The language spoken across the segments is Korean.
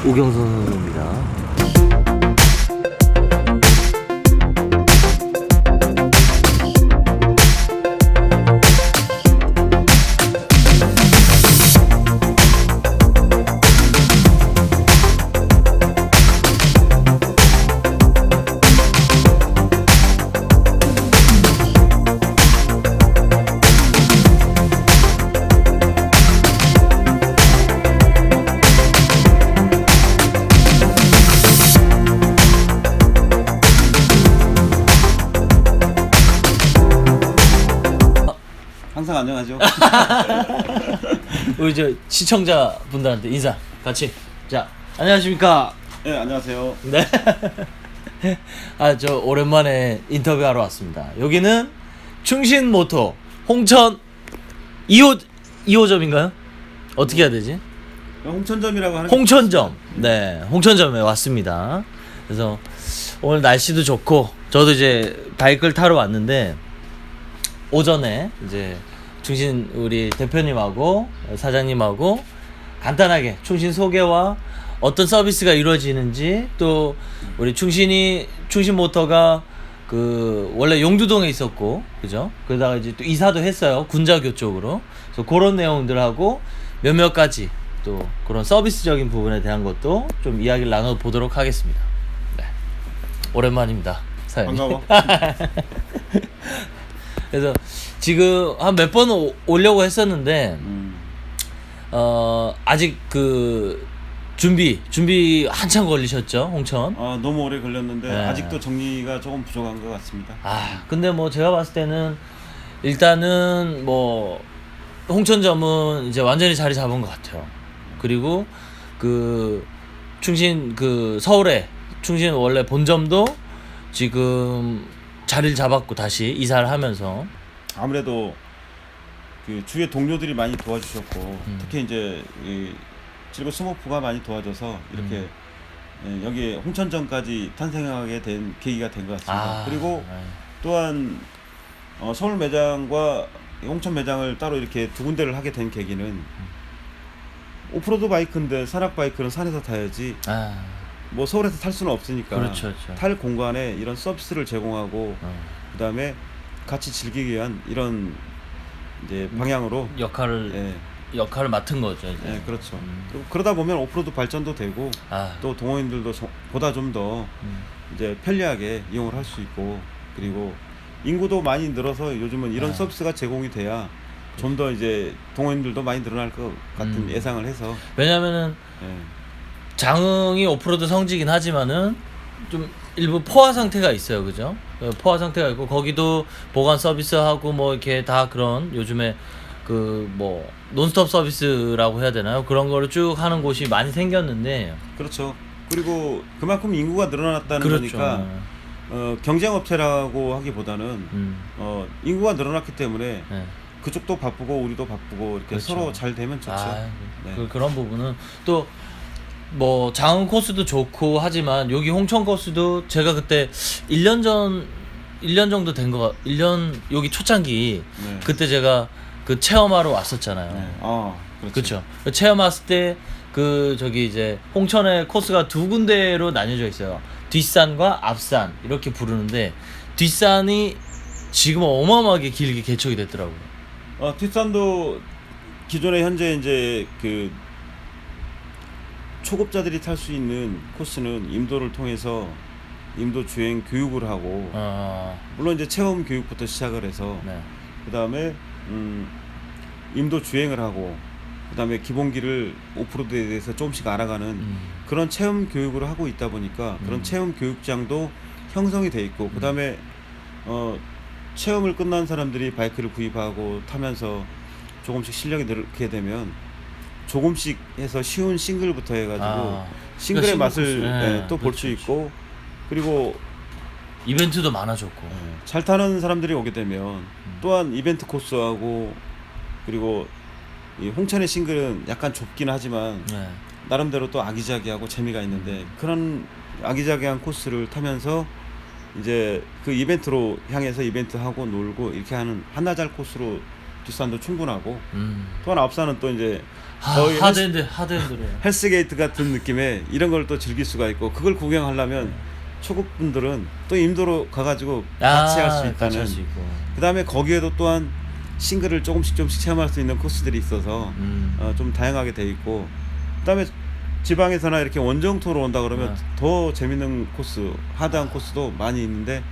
오경선 선수입니다. 항상 안녕하죠. 우리 저 시청자분들한테 인사 같이. 자, 안녕하십니까? 네, 안녕하세요. 네. 저 오랜만에 인터뷰하러 왔습니다. 여기는 충신모터 홍천 2호점인가요? 어떻게 해야 되지? 홍천점이라고 하는 홍천점. 네, 홍천점에 왔습니다. 그래서 오늘 날씨도 좋고 저도 이제 바이크를 타러 왔는데 오전에 이제 충신 우리 대표님하고 사장님하고 간단하게 충신 소개와 어떤 서비스가 이루어지는지, 또 우리 충신모터가 그 원래 용두동에 있었고, 그죠? 그러다가 이제 또 이사도 했어요, 군자교 쪽으로. 그래서 그런 내용들하고 몇몇 가지 또 그런 서비스적인 부분에 대한 것도 좀 이야기를 나눠보도록 하겠습니다. 네. 오랜만입니다, 사장님. 반가워. 그래서 지금 한 몇 번 오려고 했었는데 아직 그 준비 한참 걸리셨죠, 홍천? 너무 오래 걸렸는데 네. 아직도 정리가 조금 부족한 것 같습니다. 근데 뭐 제가 봤을 때는 일단은 뭐 홍천점은 이제 완전히 자리 잡은 것 같아요. 그리고 그 충신 그 서울에 충신 원래 본점도 지금 자리를 잡았고 다시 이사를 하면서 아무래도 그 주위에 동료들이 많이 도와주셨고 특히 이제 이 질고 스모프가 많이 도와줘서 이렇게 여기 홍천점까지 탄생하게 된 계기가 된 것 같습니다. 그리고 또한 서울 매장과 홍천 매장을 따로 이렇게 두 군데를 하게 된 계기는 오프로드 바이크인데 산악 바이크는 산에서 타야지 뭐 서울에서 탈 수는 없으니까 그렇죠, 그렇죠. 탈 공간에 이런 서비스를 제공하고 그다음에 같이 즐기기 위한 이런 이제 방향으로 역할을 맡은 거죠, 이제. 네, 그렇죠. 그리고 그러다 보면 오프로드 발전도 되고 또 동호인들도 보다 좀 더 이제 편리하게 이용을 할 수 있고, 그리고 인구도 많이 늘어서 요즘은 이런 서비스가 제공이 돼야 좀 더 이제 동호인들도 많이 늘어날 것 같은 예상을 해서. 왜냐면은 장흥이 오프로드 성지긴 하지만은 좀 일부 포화 상태가 있어요, 그죠? 포화 상태가 있고 거기도 보관 서비스하고 뭐 이렇게 다 그런 요즘에 그 뭐 논스톱 서비스라고 해야 되나요? 그런 거를 쭉 하는 곳이 많이 생겼는데. 그렇죠. 그리고 그만큼 인구가 늘어났다는 그렇죠. 거니까 경쟁업체라고 하기보다는 인구가 늘어났기 때문에 그쪽도 바쁘고 우리도 바쁘고 이렇게 그렇죠. 서로 잘 되면 좋죠. 네. 그런 부분은 또 뭐 장흥 코스도 좋고 하지만 여기 홍천 코스도 제가 그때 1년 정도 된 거, 1년 여기 초창기 그때 제가 그 체험하러 왔었잖아요. 그렇죠. 그렇죠. 체험 왔을 때 그 저기 이제 홍천의 코스가 두 군데로 나뉘어져 있어요. 뒷산과 앞산 이렇게 부르는데 뒷산이 지금 어마어마하게 길게 개척이 됐더라고요. 뒷산도 기존에 현재 이제 그 초급자들이 탈 수 있는 코스는 임도를 통해서 임도 주행 교육을 하고 물론 이제 체험 교육부터 시작을 해서 그다음에 임도 주행을 하고 그다음에 기본기를 오프로드에 대해서 조금씩 알아가는 그런 체험 교육을 하고 있다 보니까 그런 체험 교육장도 형성이 돼 있고 그다음에 체험을 끝난 사람들이 바이크를 구입하고 타면서 조금씩 실력이 늘게 되면 조금씩 해서 쉬운 싱글부터 해가지고 싱글의 맛을 또 볼 수 있고, 그리고 이벤트도 많아졌고 잘 타는 사람들이 오게 되면 또한 이벤트 코스하고, 그리고 이 홍천의 싱글은 약간 좁긴 하지만 나름대로 또 아기자기하고 재미가 있는데 그런 아기자기한 코스를 타면서 이제 그 이벤트로 향해서 이벤트하고 놀고 이렇게 하는 한나절 코스로 뒷산도 충분하고 또한 앞산은 또 이제 거의 하드핸드로. 헬스게이트 같은 느낌의 이런 걸 또 즐길 수가 있고, 그걸 구경하려면 초급분들은 또 임도로 가가지고 같이 할 수 있다는. 그 다음에 거기에도 또한 싱글을 조금씩 체험할 수 있는 코스들이 있어서 좀 다양하게 돼 있고, 그 다음에 지방에서나 이렇게 원정토로 온다 그러면 더 재밌는 코스, 하드한 코스도 많이 있는데,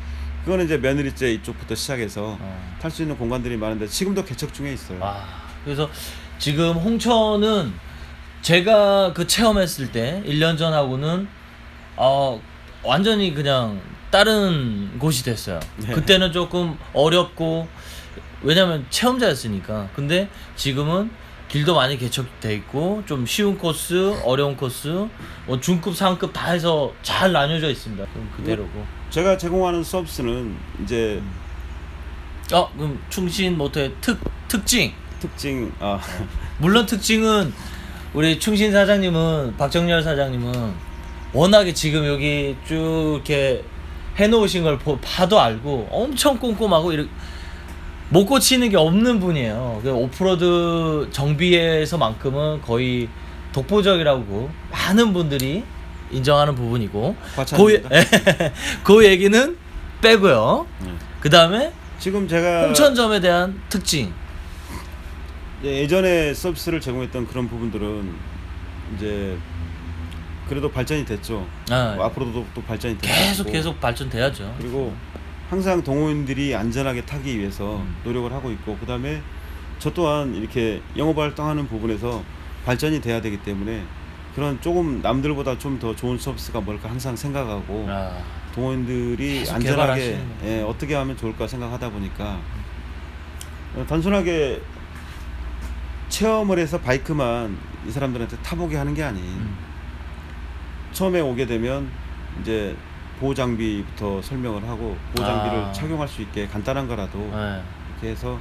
그거는 이제 며느리째 이쪽부터 시작해서 탈 수 있는 공간들이 많은데 지금도 개척 중에 있어요. 그래서 지금 홍천은 제가 그 체험했을 때 1년 전하고는 완전히 그냥 다른 곳이 됐어요. 네. 그때는 조금 어렵고, 왜냐면 체험자였으니까. 근데 지금은 길도 많이 개척돼 있고, 좀 쉬운 코스, 어려운 코스, 뭐 중급, 상급 다 해서 잘 나뉘어져 있습니다. 그럼 그대로고. 제가 제공하는 서비스는 이제 그럼 충신 모터의 특징. 물론 특징은 우리 충신 사장님은, 박정렬 사장님은 워낙에 지금 여기 쭉 이렇게 해놓으신 걸 봐도 알고 엄청 꼼꼼하고 못 고치는 게 없는 분이에요. 오프로드 정비에서만큼은 거의 독보적이라고 많은 분들이 인정하는 부분이고, 그 얘기는 빼고요. 그 다음에 지금 제가 홍천점에 대한 특징. 예전에 서비스를 제공했던 그런 부분들은 이제 그래도 발전이 됐죠. 앞으로도 또 발전이 계속 발전돼야죠. 그리고 항상 동호인들이 안전하게 타기 위해서 노력을 하고 있고, 그 다음에 저 또한 이렇게 영업 활동하는 부분에서 발전이 돼야 되기 때문에 그런 조금 남들보다 좀 더 좋은 서비스가 뭘까 항상 생각하고, 동호인들이 안전하게 어떻게 하면 좋을까 생각하다 보니까 단순하게 체험을 해서 바이크만 이 사람들한테 타보게 하는 게 아닌, 처음에 오게 되면 이제 보호 장비부터 설명을 하고, 보호 장비를 착용할 수 있게 간단한 거라도 이렇게 해서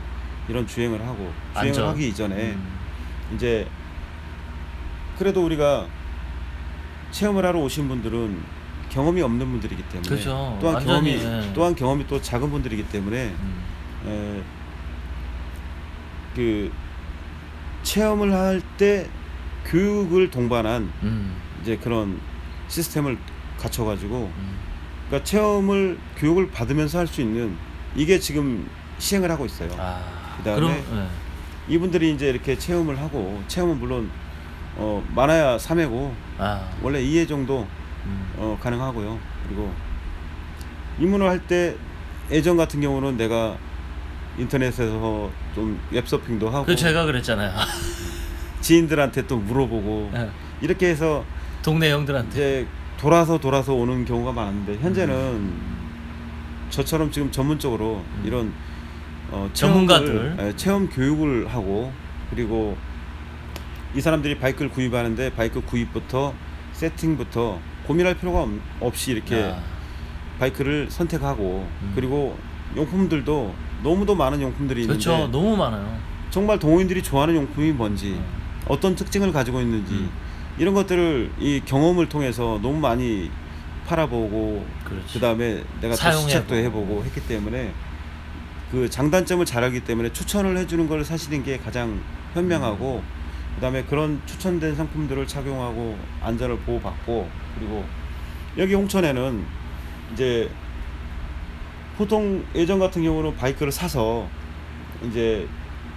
이런 주행을 하고, 주행을 하기 이전에 이제 그래도 우리가 체험을 하러 오신 분들은 경험이 없는 분들이기 때문에, 그렇죠. 또한 경험이 또 작은 분들이기 때문에 그 체험을 할 때 교육을 동반한 이제 그런 시스템을 갖춰가지고, 그러니까 체험을 교육을 받으면서 할 수 있는, 이게 지금 시행을 하고 있어요. 그다음에 이분들이 이제 이렇게 체험을 하고, 체험은 물론 많아야 3회고 원래 2회 정도 가능하고요. 그리고 입문을 할 때 예전 같은 경우는 내가 인터넷에서 좀 웹서핑도 하고, 제가 그랬잖아요. 지인들한테 또 물어보고 이렇게 해서 동네 형들한테 이제 돌아서 오는 경우가 많은데, 현재는 저처럼 지금 전문적으로 이런 전문가들 체험 교육을 하고, 그리고 이 사람들이 바이크를 구입하는데 바이크 구입부터 세팅부터 고민할 필요가 없이 이렇게 바이크를 선택하고, 그리고 용품들도 너무도 많은 용품들이 있는데, 그렇죠. 너무 많아요. 정말 동호인들이 좋아하는 용품이 뭔지, 어떤 특징을 가지고 있는지, 이런 것들을 이 경험을 통해서 너무 많이 팔아보고, 그 다음에 내가 또 시착도 해보고 했기 때문에 그 장단점을 잘 알기 때문에 추천을 해주는 걸 사시는 게 가장 현명하고, 그 다음에 그런 추천된 상품들을 착용하고 안전을 보호받고, 그리고 여기 홍천에는 이제 보통 예전 같은 경우는 바이크를 사서 이제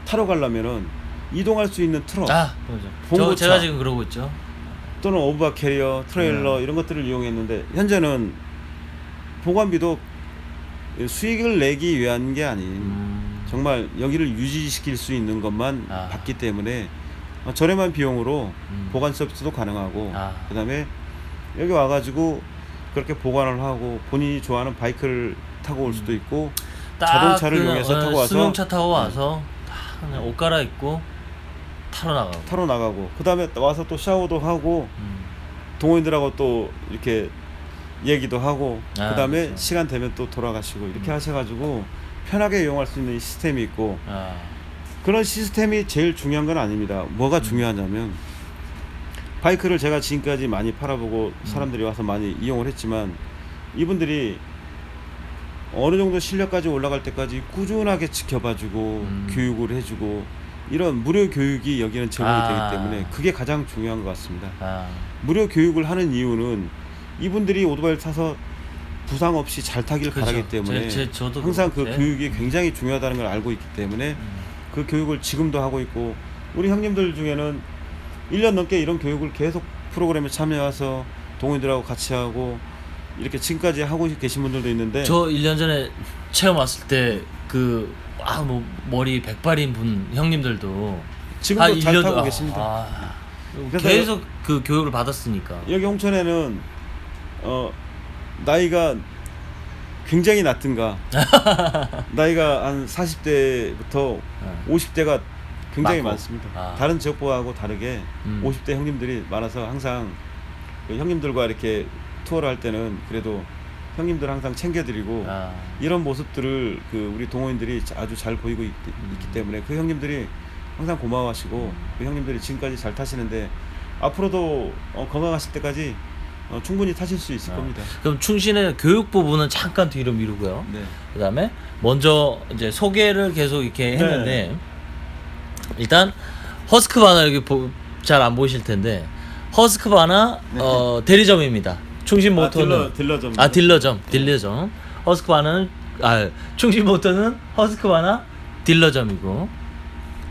타러 가려면은 이동할 수 있는 트럭, 봉고차, 제가 지금 그러고 있죠. 또는 오브바 캐리어, 트레일러 이런 것들을 이용했는데, 현재는 보관비도 수익을 내기 위한 게 아닌 정말 여기를 유지시킬 수 있는 것만 받기 때문에 저렴한 비용으로 보관 서비스도 가능하고, 그 다음에 여기 와가지고 그렇게 보관을 하고 본인이 좋아하는 바이크를 타고 올 수도 있고, 자동차를 이용해서 타고 와서 승용차 타고 와서 그냥 옷 갈아입고 타러 나가고, 그 다음에 와서 또 샤워도 하고 동호인들하고 또 이렇게 얘기도 하고, 그 다음에 시간 되면 또 돌아가시고, 이렇게 하셔가지고 편하게 이용할 수 있는 시스템이 있고, 그런 시스템이 제일 중요한 건 아닙니다. 뭐가 중요하냐면, 바이크를 제가 지금까지 많이 팔아보고 사람들이 와서 많이 이용을 했지만, 이분들이 어느 정도 실력까지 올라갈 때까지 꾸준하게 지켜봐주고 교육을 해주고, 이런 무료 교육이 여기는 제공이 아. 되기 때문에 그게 가장 중요한 것 같습니다. 아, 무료 교육을 하는 이유는 이분들이 오토바이를 타서 부상 없이 잘 타길 그렇죠. 바라기 때문에 저도 항상 그 그런데. 교육이 굉장히 중요하다는 걸 알고 있기 때문에 그 교육을 지금도 하고 있고, 우리 형님들 중에는 1년 넘게 이런 교육을 계속 프로그램에 참여해서 동호인들하고 같이 하고 이렇게 지금까지 하고 계신 분들도 있는데, 저 1년 전에 체험 왔을 때 뭐 머리 백발인 분 형님들도 지금도 한 잘 1년 타고 계십니다. 그래서 계속 그 교육을 받았으니까. 여기 홍천에는 나이가 굉장히 낮든가 나이가 한 40대부터 50대가 굉장히 많고. 많습니다. 다른 지역보다하고 다르게 50대 형님들이 많아서 항상 그 형님들과 이렇게 투어를 할 때는 그래도 형님들 항상 챙겨드리고 이런 모습들을 그 우리 동호인들이 아주 잘 보이고 있기 때문에 그 형님들이 항상 고마워하시고 그 형님들이 지금까지 잘 타시는데 앞으로도 건강하실 때까지 충분히 타실 수 있을 겁니다. 그럼 충신의 교육 부분은 잠깐 뒤로 미루고요. 네. 그다음에 먼저 이제 소개를 계속 이렇게 했는데 일단 허스크바나 여기 잘 안 보이실 텐데 허스크바나 대리점입니다. 충신 모터는 딜러점. 딜러점. 허스크바나는 충신 모터는 허스크바나 딜러점이고.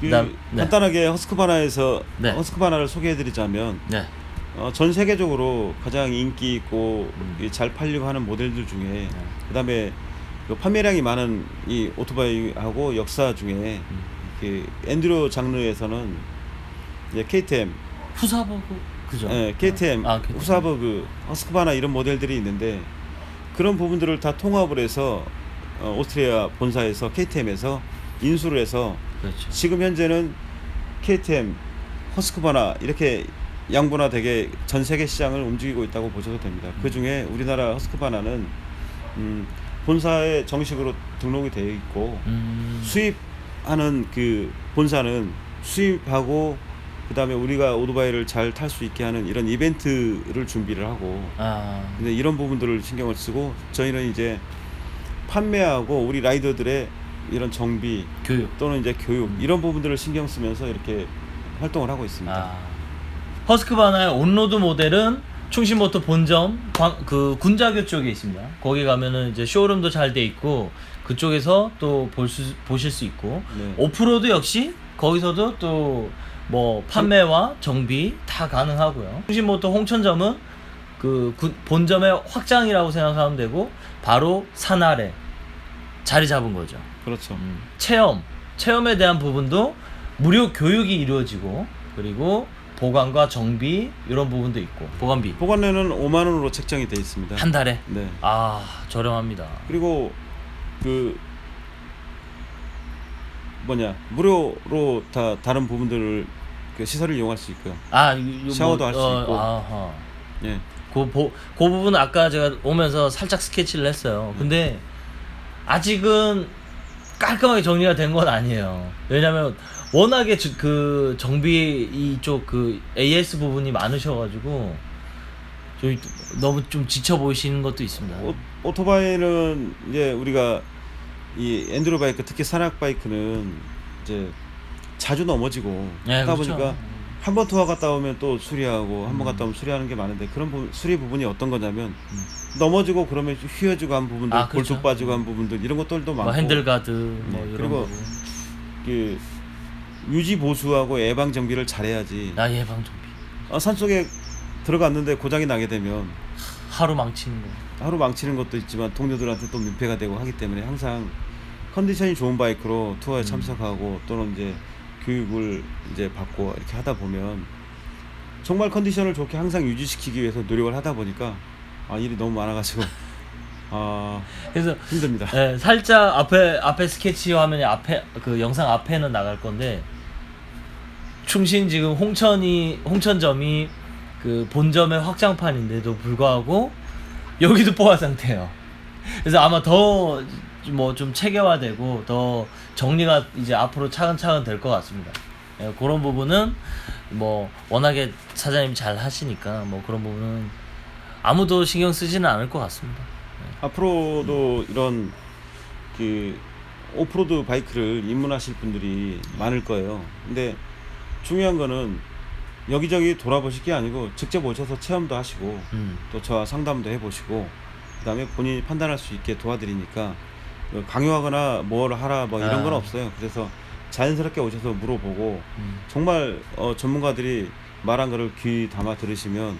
네. 간단하게 허스크바나에서 네. 허스크바나를 소개해드리자면 네. 전 세계적으로 가장 인기 있고 잘 팔리고 하는 모델들 중에 그다음에 그 판매량이 많은 이 오토바이하고 역사 중에 그 엔듀로 장르에서는 이제 KTM, 후사버그 그죠? KTM, KTM. 후사버그, 허스크바나 이런 모델들이 있는데 그런 부분들을 다 통합을 해서 오스트리아 본사에서 KTM에서 인수를 해서 그렇죠. 지금 현재는 KTM, 허스크바나 이렇게 양분화되게 전 세계 시장을 움직이고 있다고 보셔도 됩니다. 그 중에 우리나라 허스크바나는 본사에 정식으로 등록이 되어 있고 수입하는 그 본사는 수입하고 그다음에 우리가 오토바이를 잘 탈 수 있게 하는 이런 이벤트를 준비를 하고 근데 이런 부분들을 신경을 쓰고 저희는 이제 판매하고 우리 라이더들의 이런 정비 교육 또는 이제 교육 이런 부분들을 신경 쓰면서 이렇게 활동을 하고 있습니다. 허스크바나의 온로드 모델은 충신모터 본점 그 군자교 쪽에 있습니다. 거기 가면은 이제 쇼룸도 잘 돼 있고 그쪽에서 또 보실 수 있고 네. 오프로드 역시 거기서도 또 뭐 판매와 정비 다 가능하고요. 충신모터 홍천점은 그 본점의 확장이라고 생각하면 되고 바로 산 아래 자리 잡은 거죠. 그렇죠. 체험에 대한 부분도 무료 교육이 이루어지고 그리고 보관과 정비 이런 부분도 있고 보관료는 5만 원으로 책정이 되어 있습니다. 한 달에. 네. 저렴합니다. 그리고 무료로 다른 부분들을 그 시설을 이용할 수 있고요. 샤워도 할 수 있고. 예. 그 부분 아까 제가 오면서 살짝 스케치를 했어요. 근데 아직은 깔끔하게 정리가 된 건 아니에요. 왜냐면 워낙에 그 정비 이쪽 그 AS 부분이 많으셔가지고 저희 너무 좀 지쳐 보이시는 것도 있습니다. 오토바이는 이제 우리가 이 엔드로 바이크 특히 산악 바이크는 이제 자주 넘어지고 하다 그렇죠. 보니까 한 번 투어 갔다 오면 또 수리하고 한 번 갔다 오면 수리하는 게 많은데 그런 수리 부분이 어떤 거냐면 넘어지고 그러면 휘어지고 한 부분들, 그렇죠. 볼트 빠지고 한 부분들 이런 것들도 많고 핸들가드 이런 그리고 부분. 그 유지 보수하고 예방 정비를 잘해야지. 예방 정비. 산속에 들어갔는데 고장이 나게 되면 하루 망치는 것도 있지만 동료들한테 또 민폐가 되고 하기 때문에 항상 컨디션이 좋은 바이크로 투어에 참석하고 또는 이제 교육을 이제 받고 이렇게 하다 보면 정말 컨디션을 좋게 항상 유지시키기 위해서 노력을 하다 보니까 일이 너무 많아가지고 그래서 힘듭니다. 살짝 앞에 스케치 화면이 앞에 그 영상 앞에는 나갈 건데 충신 지금 홍천점이 그 본점의 확장판인데도 불구하고 여기도 뽀아 상태예요. 그래서 아마 더 뭐 좀 체계화되고 더 정리가 이제 앞으로 차근차근 될 것 같습니다. 그런 부분은 뭐 워낙에 사장님이 잘 하시니까 뭐 그런 부분은 아무도 신경 쓰지는 않을 것 같습니다. 앞으로도 이런 그 오프로드 바이크를 입문하실 분들이 많을 거예요. 근데 중요한 거는 여기저기 돌아보실 게 아니고 직접 오셔서 체험도 하시고 또 저와 상담도 해보시고 그다음에 본인이 판단할 수 있게 도와드리니까 강요하거나 뭘 하라 뭐 이런 건 없어요. 그래서 자연스럽게 오셔서 물어보고 정말 전문가들이 말한 거를 귀 담아 들으시면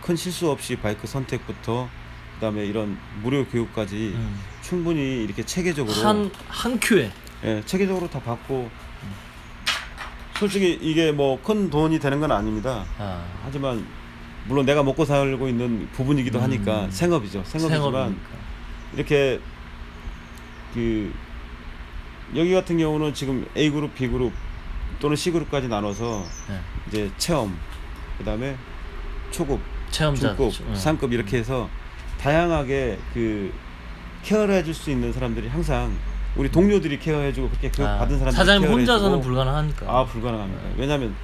큰 실수 없이 바이크 선택부터 그다음에 이런 무료 교육까지 충분히 이렇게 체계적으로 한 큐에 예, 체계적으로 다 받고 솔직히 이게 뭐 큰 돈이 되는 건 아닙니다. 하지만 물론 내가 먹고 살고 있는 부분이기도 하니까 생업이죠. 생업이지만 생업이니까. 이렇게 그 여기 같은 경우는 지금 A그룹, B그룹 또는 C그룹까지 나눠서 네. 이제 체험, 그다음에 초급, 체험자 중급, 상급 이렇게 해서 다양하게 그 케어를 해줄 수 있는 사람들이 항상 우리 동료들이 케어해주고 그렇게 교육 받은 사람들이 사장님 케어를 혼자서는 해주고 불가능하니까. 불가능합니다. 왜냐하면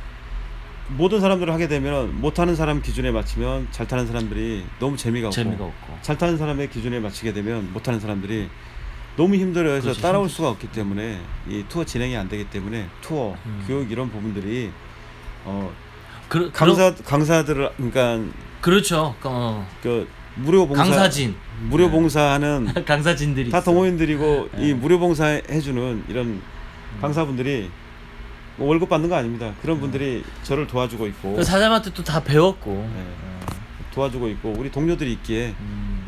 모든 사람들을 하게 되면 못하는 사람 기준에 맞추면 잘 타는 사람들이 너무 재미가 없고 잘 타는 사람의 기준에 맞추게 되면 못하는 사람들이 너무 힘들어해서 그렇지, 따라올 수가 없기 때문에 이 투어 진행이 안 되기 때문에 투어, 교육 이런 부분들이 강사들을 그러니까 그렇죠. 그 무료 봉사 강사진 무료 봉사하는 강사진들이 다 있어. 동호인들이고 이 무료 봉사해주는 이런 강사분들이 뭐 월급 받는 거 아닙니다. 그런 분들이 저를 도와주고 있고 그 사장님한테 또 다 배웠고 도와주고 있고 우리 동료들이 있기에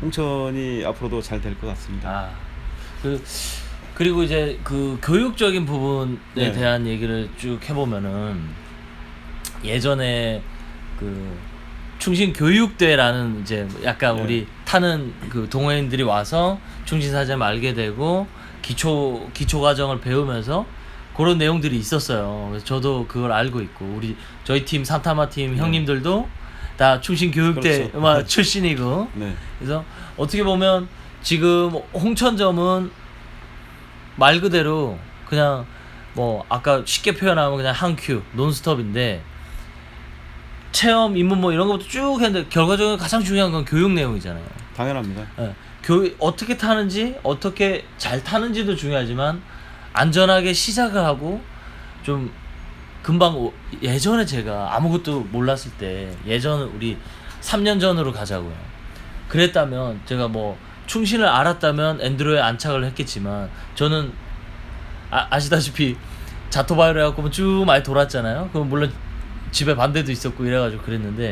홍천이 앞으로도 잘 될 것 같습니다. 그리고 이제 그 교육적인 부분에 네. 대한 얘기를 쭉 해보면은 예전에 그 충신교육대라는 이제 약간 네. 우리 타는 그 동호인들이 와서 충신사점 알게 되고 기초 과정을 배우면서 그런 내용들이 있었어요. 그래서 저도 그걸 알고 있고 저희 팀 산타마 팀 형님들도 다 충신교육대 그렇죠. 출신이고 네. 그래서 어떻게 보면 지금 홍천점은 말 그대로 그냥 뭐 아까 쉽게 표현하면 그냥 한 큐 논스톱인데 체험 입문 뭐 이런 것부터 쭉 했는데 결과적으로 가장 중요한 건 교육 내용이잖아요. 당연합니다. 어떻게 타는지 어떻게 잘 타는지도 중요하지만 안전하게 시작을 하고 좀 금방 예전에 제가 아무것도 몰랐을 때 예전 우리 3년 전으로 가자고요. 그랬다면 제가 뭐 충신을 알았다면 엔드로에 안착을 했겠지만 저는 아시다시피 자토바이로 해갖고 쭉 많이 돌았잖아요. 그럼 물론 집에 반대도 있었고 이래가지고 그랬는데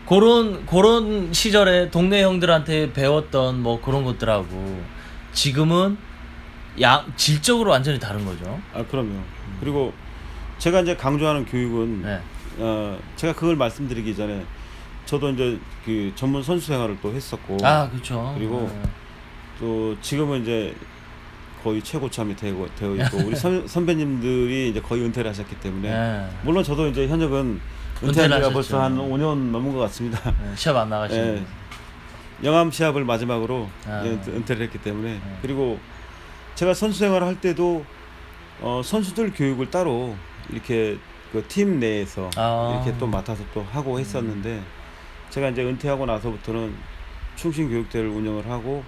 그런 시절에 동네 형들한테 배웠던 뭐 그런 것들하고 지금은 질적으로 완전히 다른 거죠. 그럼요. 그리고 제가 이제 강조하는 교육은 제가 그걸 말씀드리기 전에 저도 이제 그 전문 선수 생활을 또 했었고 그렇죠. 그리고 또 지금은 이제 거의 최고참이 되어 있고 우리 선배님들이 이제 거의 은퇴를 하셨기 때문에 물론 저도 이제 현역은 은퇴한 지가 벌써 한 5년 넘은 것 같습니다. 시합 안 나가시는 영암 시합을 마지막으로 은퇴를 했기 때문에 그리고 제가 선수 생활을 할 때도 선수들 교육을 따로 이렇게 그 팀 내에서 이렇게 또 맡아서 또 하고 했었는데 제가 이제 은퇴하고 나서부터는 충신교육대를 운영을 하고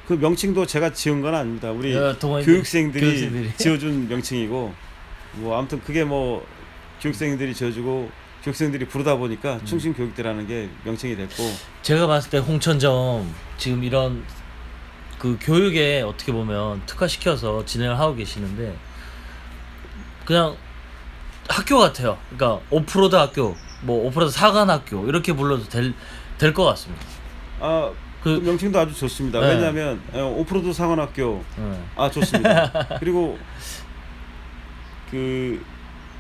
그 명칭도 제가 지은 건 아닙니다. 우리 교육생들이 지어준 명칭이고 뭐 아무튼 그게 뭐 교육생들이 지어주고 교육생들이 부르다 보니까 충신교육대라는 게 명칭이 됐고 제가 봤을 때 홍천점 지금 이런 그 교육에 어떻게 보면 특화시켜서 진행을 하고 계시는데 그냥 학교 같아요. 그러니까 오프로드 학교, 뭐 오프로드 사관 학교 이렇게 불러도 될 것 같습니다. 그 명칭도 아주 좋습니다. 왜냐하면 오프로드 사관학교 좋습니다. 그리고 그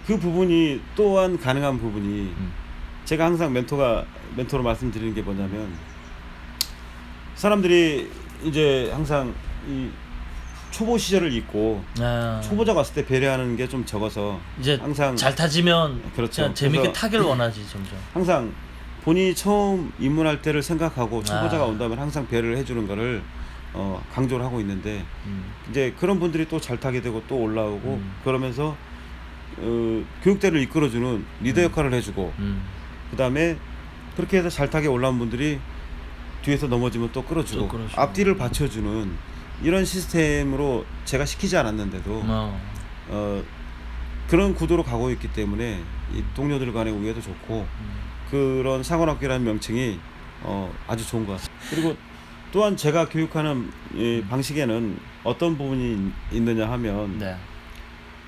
부분이 또한 가능한 부분이 제가 항상 멘토로 말씀드리는 게 뭐냐면 사람들이 이제 항상 이 초보 시절을 잊고 초보자 왔을 때 배려하는 게 좀 적어서 이제 항상 잘 타지면 그렇죠. 재밌게 타길 원하지 점점. 항상 본인이 처음 입문할 때를 생각하고 초보자가 온다면 항상 배려를 해주는 거를 강조를 하고 있는데 이제 그런 분들이 또 잘 타게 되고 또 올라오고 그러면서 교육대를 이끌어주는 리더 역할을 해주고 그 다음에 그렇게 해서 잘 타게 올라온 분들이 뒤에서 넘어지면 또 끌어주고 앞뒤를 받쳐주는 이런 시스템으로 제가 시키지 않았는데도 그런 구도로 가고 있기 때문에 이 동료들 간의 우애도 좋고 그런 상원학교라는 명칭이 아주 좋은 것 같습니다. 그리고 또한 제가 교육하는 이 방식에는 어떤 부분이 있느냐 하면 네.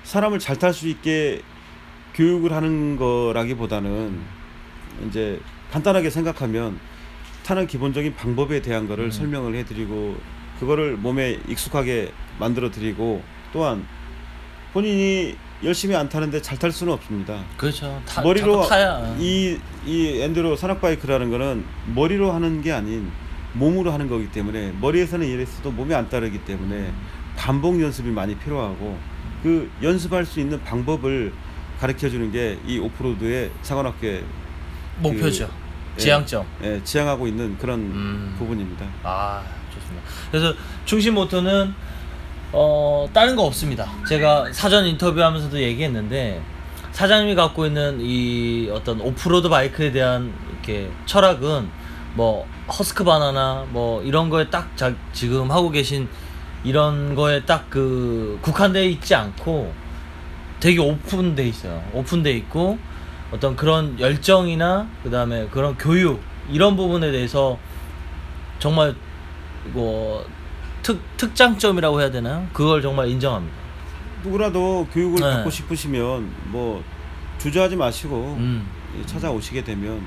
사람을 잘 탈 수 있게 교육을 하는 거라기보다는 이제 간단하게 생각하면 타는 기본적인 방법에 대한 거를 설명을 해드리고 그거를 몸에 익숙하게 만들어 드리고 또한 본인이 열심히 안 타는데 잘 탈 수는 없습니다. 그렇죠. 머리로 자꾸 타야. 이 엔드로 산악바이크라는 거는 머리로 하는 게 아닌 몸으로 하는 거기 때문에 머리에서는 이랬어도 몸이 안 따르기 때문에 반복 연습이 많이 필요하고 그 연습할 수 있는 방법을 가르쳐 주는 게 이 오프로드의 상원학교의 목표죠. 지향점. 지향하고 있는 그런 부분입니다. 아, 좋습니다. 그래서 충신 모토는 다른 거 없습니다. 제가 사전 인터뷰하면서도 얘기했는데 사장님이 갖고 있는 이 어떤 오프로드 바이크에 대한 이렇게 철학은 뭐 허스크 바나나 뭐 이런 거에 딱 지금 하고 계신 이런 거에 딱 그 국한되어 있지 않고 되게 오픈돼 있어요. 오픈돼 있고 어떤 그런 열정이나 그다음에 그런 교육 이런 부분에 대해서 정말 뭐 특장점이라고 해야 되나요? 그걸 정말 인정합니다. 누구라도 교육을 네. 받고 싶으시면 뭐 주저하지 마시고 찾아오시게 되면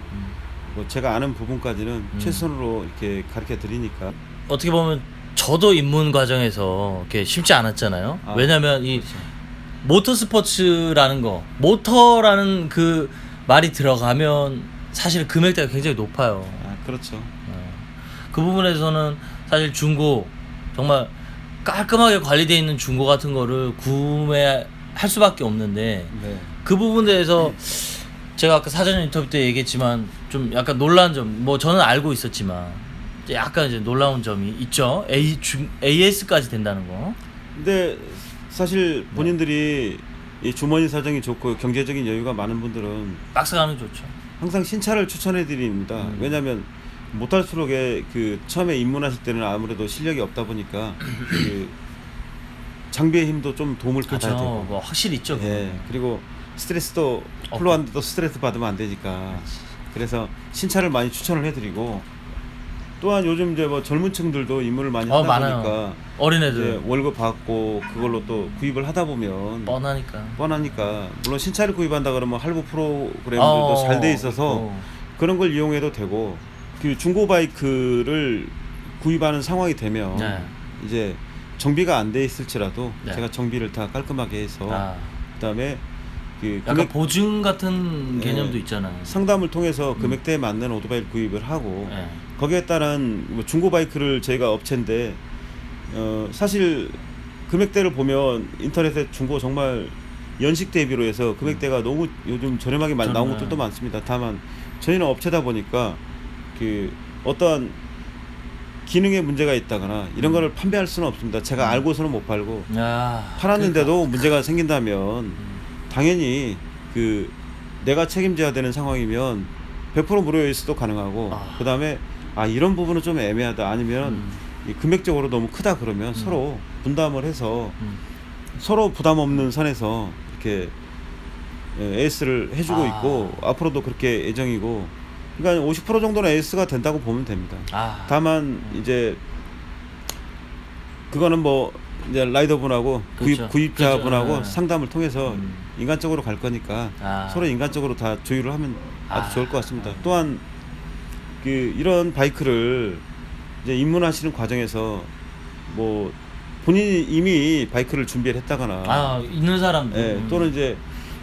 뭐 제가 아는 부분까지는 최선으로 이렇게 가르쳐 드리니까. 어떻게 보면 저도 입문 과정에서 이렇게 쉽지 않았잖아요. 왜냐면 이 그렇죠. 모터스포츠라는 거, 모터라는 그 말이 들어가면 사실 금액대가 굉장히 높아요. 그렇죠. 그 부분에서는 사실 중고 정말 깔끔하게 관리되어 있는 중고 같은 거를 구매할 수밖에 없는데 네. 그 부분에 대해서 제가 아까 사전 인터뷰 때 얘기했지만 좀 약간 놀라운 점, 뭐 저는 알고 있었지만 약간 이제 놀라운 점이 있죠. AS까지 된다는 거. 근데 사실 본인들이 이 주머니 사정이 좋고 경제적인 여유가 많은 분들은 박스 가면 좋죠. 항상 신차를 추천해 드립니다. 왜냐하면 못할수록 그 처음에 입문하실 때는 아무래도 실력이 없다 보니까 그 장비의 힘도 좀 도움을 받아야 되고 뭐 확실히 있죠. 그리고 스트레스도 플로한데도 스트레스 받으면 안 되니까 그래서 신차를 많이 추천을 해드리고 또한 요즘 이제 뭐 젊은 층들도 입문을 많이 하다 많아요. 보니까 어린애들 월급 받고 그걸로 또 구입을 하다 보면 뻔하니까 물론 신차를 구입한다 그러면 할부 프로그램들도 잘 돼 있어서 그런 걸 이용해도 되고 그 중고 바이크를 구입하는 상황이 되면 이제 정비가 안 돼 있을지라도 제가 정비를 다 깔끔하게 해서 그다음에 그 약간 보증 같은 개념도 있잖아요. 상담을 통해서 금액대에 맞는 오토바이를 구입을 하고 거기에 따른 뭐 중고 바이크를 저희가 업체인데 사실 금액대를 보면 인터넷에 중고 정말 연식 대비로 해서 금액대가 너무 요즘 저렴하게 많이 나온 것들도 많습니다. 다만 저희는 업체다 보니까 그 어떠한 기능에 문제가 있다거나 이런 거를 판매할 수는 없습니다. 제가 알고서는 못 팔고 팔았는데도 그러니까. 문제가 생긴다면 당연히 그 내가 책임져야 되는 상황이면 100% 무료 AS도 가능하고 그다음에 이런 부분은 좀 애매하다 아니면 이 금액적으로 너무 크다 그러면 서로 분담을 해서 서로 부담 없는 선에서 이렇게 AS를 해주고 있고 앞으로도 그렇게 예정이고 그러니까 50% 정도는 AS가 된다고 보면 됩니다. 다만 이제 그거는 뭐 이제 라이더분하고 그렇죠. 구입자분하고 그렇죠. 상담을 통해서 인간적으로 갈 거니까 서로 인간적으로 다 조율을 하면 아주 좋을 것 같습니다. 또한 그 이런 바이크를 이제 입문하시는 과정에서 뭐 본인이 이미 바이크를 준비를 했다거나 있는 사람들 또는 이제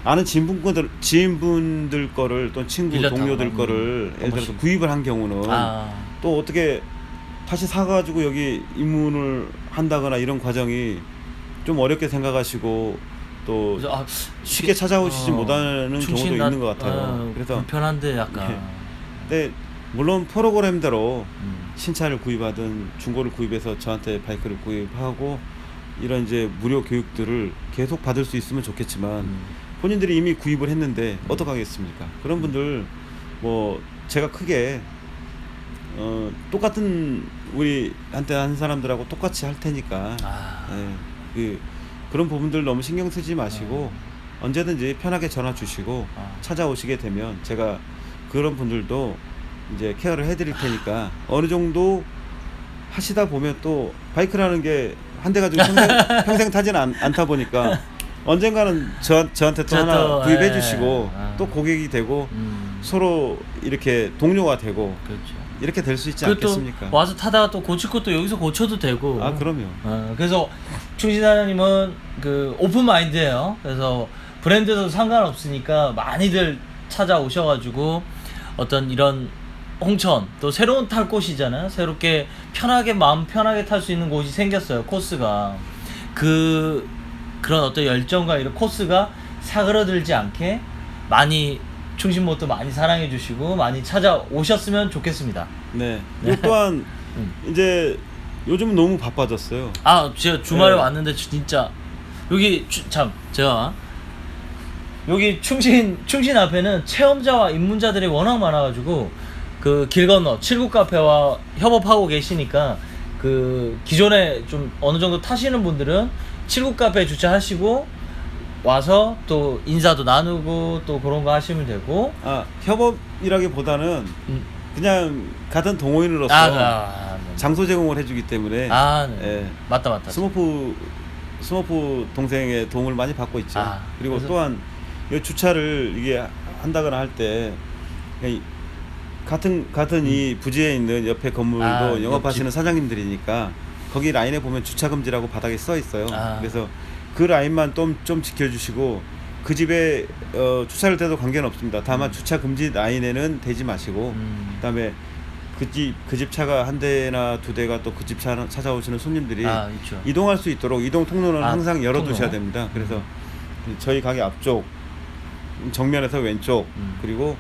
아는 지인분들 거를 또 친구 동료들 거를 예를 들어서 구입을 한 경우는 또 어떻게 다시 사가지고 여기 입문을 한다거나 이런 과정이 좀 어렵게 생각하시고 또 쉽게 찾아오시지 못하는 경우도 있는 것 같아요. 그래서 불편한데 약간. 근데 물론 프로그램대로 신차를 구입하든 중고를 구입해서 저한테 바이크를 구입하고 이런 이제 무료 교육들을 계속 받을 수 있으면 좋겠지만 본인들이 이미 구입을 했는데 어떡하겠습니까? 그런 분들 뭐 제가 크게 똑같은 우리 한때 한 사람들하고 똑같이 할 테니까 그런 부분들 너무 신경 쓰지 마시고 언제든지 편하게 전화 주시고 찾아오시게 되면 제가 그런 분들도 이제 케어를 해드릴 테니까 어느 정도 하시다 보면 또 바이크라는 게 한 대 가지고 평생 타지는 않다 보니까 언젠가는 저한테 또 하나 구입해 주시고 또 고객이 되고 서로 이렇게 동료가 되고 그렇죠. 이렇게 될 수 있지 않겠습니까? 와서 타다가 또 고칠 것도 여기서 고쳐도 되고. 그럼요. 그래서 충신 사장님은 그 오픈 마인드예요. 그래서 브랜드도 상관없으니까 많이들 찾아오셔가지고 어떤 이런 홍천 또 새로운 탈 곳이잖아요. 새롭게 편하게 마음 편하게 탈 수 있는 곳이 생겼어요. 코스가 그런 어떤 열정과 이런 코스가 사그러들지 않게 많이 충신모터 많이 사랑해 주시고 많이 찾아오셨으면 좋겠습니다. 네. 그리고 또한 이제 요즘 너무 바빠졌어요. 제가 주말에 왔는데 진짜 여기 제가 여기 충신 앞에는 체험자와 입문자들이 워낙 많아가지고 그 길 건너 79 카페와 협업하고 계시니까 그 기존에 좀 어느 정도 타시는 분들은 79 카페 주차하시고 와서 또 인사도 나누고 또 그런 거 하시면 되고. 협업이라기보다는 그냥 같은 동호인으로서 네. 장소 제공을 해주기 때문에 네. 맞다. 스머프 동생의 도움을 많이 받고 있죠. 그리고 또한 이 주차를 이게 한다거나 할 때 같은 이 부지에 있는 옆에 건물도 영업하시는 사장님들이니까 거기 라인에 보면 주차 금지라고 바닥에 써 있어요. 그래서 그 라인만 좀 지켜주시고 그 집에 주차를 돼도 관계는 없습니다. 다만 주차 금지 라인에는 대지 마시고 그다음에 그 집 차가 한 대나 두 대가 또 그 집 찾아오시는 손님들이 이동할 수 있도록 이동 통로는 항상 열어두셔야 됩니다. 그래서 저희 가게 앞쪽 정면에서 왼쪽 그리고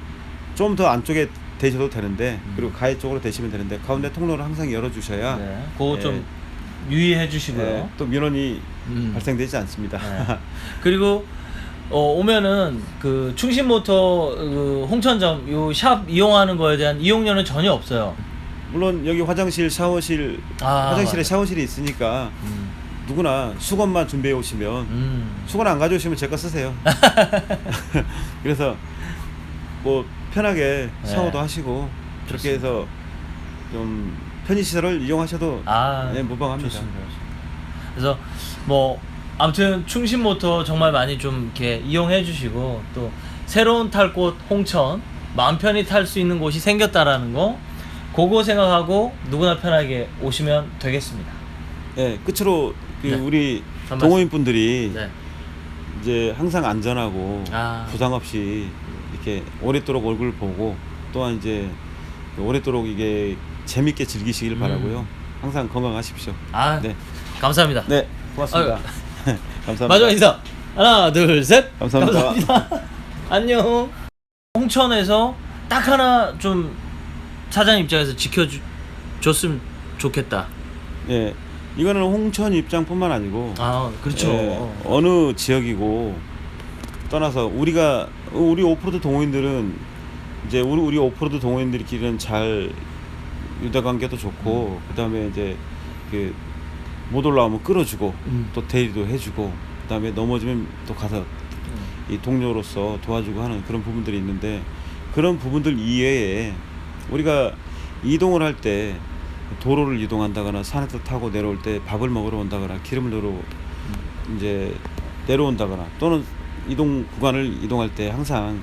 좀 더 안쪽에 대셔도 되는데 그리고 가해 쪽으로 대시면 되는데 가운데 통로를 항상 열어주셔야 그거 좀 유의해 주시고요. 또 민원이 발생되지 않습니다. 그리고 오면은 그 충신모터 그 홍천점 요 샵 이용하는 거에 대한 이용료는 전혀 없어요. 물론 여기 화장실, 샤워실, 화장실에 샤워실이 있으니까 누구나 수건만 준비해 오시면 수건 안 가져오시면 제 거 쓰세요. 그래서 뭐 편하게 샤워도 하시고 그렇게 해서 좀 편의시설을 이용하셔도 무방합니다. 좋습니다. 그래서 뭐 아무튼 충신모터 정말 많이 좀 이렇게 이용해 주시고 또 새로운 탈 곳 홍천 마음 편히 탈 수 있는 곳이 생겼다라는 거 그거 생각하고 누구나 편하게 오시면 되겠습니다. 끝으로 우리 동호인 분들이 이제 항상 안전하고 부상 없이 이렇게 오랫도록 얼굴 보고 또한 이제 오랫도록 이게 재밌게 즐기시길 바라고요. 항상 건강하십시오. 네. 감사합니다. 네, 고맙습니다. 감사합니다. 마지막 인사. 하나, 둘, 셋. 감사합니다. 안녕. 홍천에서 딱 하나 좀 사장 입장에서 지켜줬으면 좋겠다. 네, 이거는 홍천 입장뿐만 아니고 그렇죠. 어느 지역이고 떠나서 우리 오프로드 동호인들은 이제 우리 오프로드 동호인들끼리는 잘 유대관계도 좋고 그다음에 이제 못 올라오면 끌어주고 또 대리도 해주고 그다음에 넘어지면 또 가서 이 동료로서 도와주고 하는 그런 부분들이 있는데 그런 부분들 이외에 우리가 이동을 할 때 도로를 이동한다거나 산에서 타고 내려올 때 밥을 먹으러 온다거나 기름을 넣으러 이제 내려온다거나 또는 이동 구간을 이동할 때 항상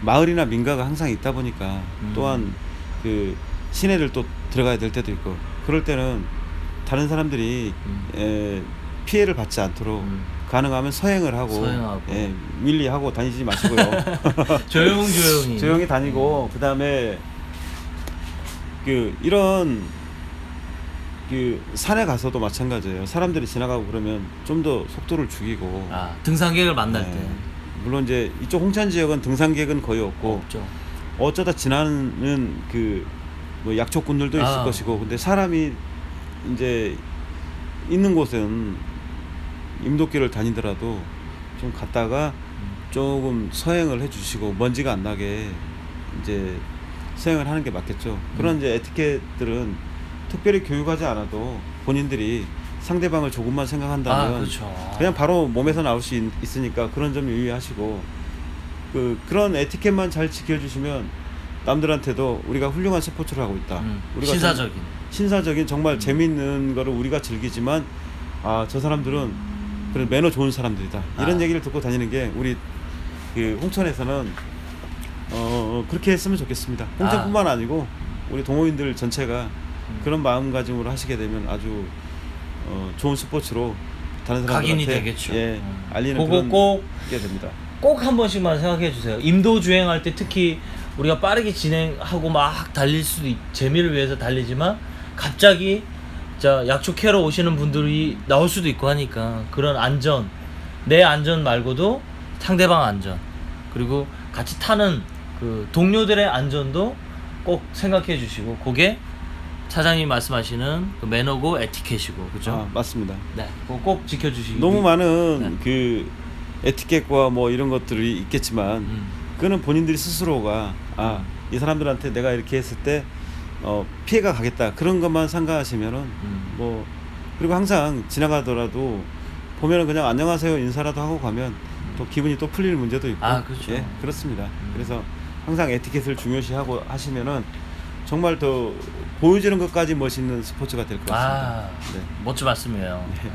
마을이나 민가가 항상 있다 보니까 또한 그 시내를 또 들어가야 될 때도 있고 그럴 때는 다른 사람들이 피해를 받지 않도록 가능하면 서행을 하고 윌리하고 다니지 마시고요. 조용히 다니고 그다음에 이런 산에 가서도 마찬가지예요. 사람들이 지나가고 그러면 좀 더 속도를 죽이고 등산객을 만날 때 물론 이제 이쪽 홍천 지역은 등산객은 거의 없죠. 어쩌다 지나는 뭐 약초꾼들도 있을 것이고 근데 사람이 이제 있는 곳은 임도길을 다니더라도 좀 갔다가 조금 서행을 해주시고 먼지가 안 나게 이제 서행을 하는 게 맞겠죠. 그런 이제 에티켓들은 특별히 교육하지 않아도 본인들이 상대방을 조금만 생각한다면 그렇죠. 그냥 바로 몸에서 나올 수 있으니까 그런 점 유의하시고 그런 에티켓만 잘 지켜주시면 남들한테도 우리가 훌륭한 스포츠를 하고 있다. 우리가 신사적인 정말 재미있는 거를 우리가 즐기지만 저 사람들은 그런 매너 좋은 사람들이다. 이런 얘기를 듣고 다니는 게 우리 그 홍천에서는 그렇게 했으면 좋겠습니다. 홍천뿐만 아니고 우리 동호인들 전체가 그런 마음가짐으로 하시게 되면 아주 좋은 스포츠로 다른 각인이 사람들한테 되겠죠. 알리는 그거 꼭 게 됩니다. 꼭 한 번씩만 생각해 주세요. 임도 주행할 때 특히 우리가 빠르게 진행하고 막 달릴 수도 재미를 위해서 달리지만 갑자기 약초 캐러 오시는 분들이 나올 수도 있고 하니까 그런 안전, 내 안전 말고도 상대방 안전, 그리고 같이 타는 그 동료들의 안전도 꼭 생각해 주시고, 그게 차장님 말씀하시는 그 매너고 에티켓이고, 그죠? 맞습니다. 네, 그거 꼭 지켜주시기. 너무 많은 그 에티켓과 뭐 이런 것들이 있겠지만 그거는 본인들이 스스로가 이 사람들한테 내가 이렇게 했을 때 피해가 가겠다, 그런 것만 생각하시면은 뭐, 그리고 항상 지나가더라도 보면은 그냥 안녕하세요 인사라도 하고 가면 또 기분이 또 풀릴 문제도 있고. 그렇죠. 예, 그렇습니다. 그래서 항상 에티켓을 중요시하고 하시면은 정말 더 보여지는 것까지 멋있는 스포츠가 될 것 같습니다. 멋진 말씀이에요. 네.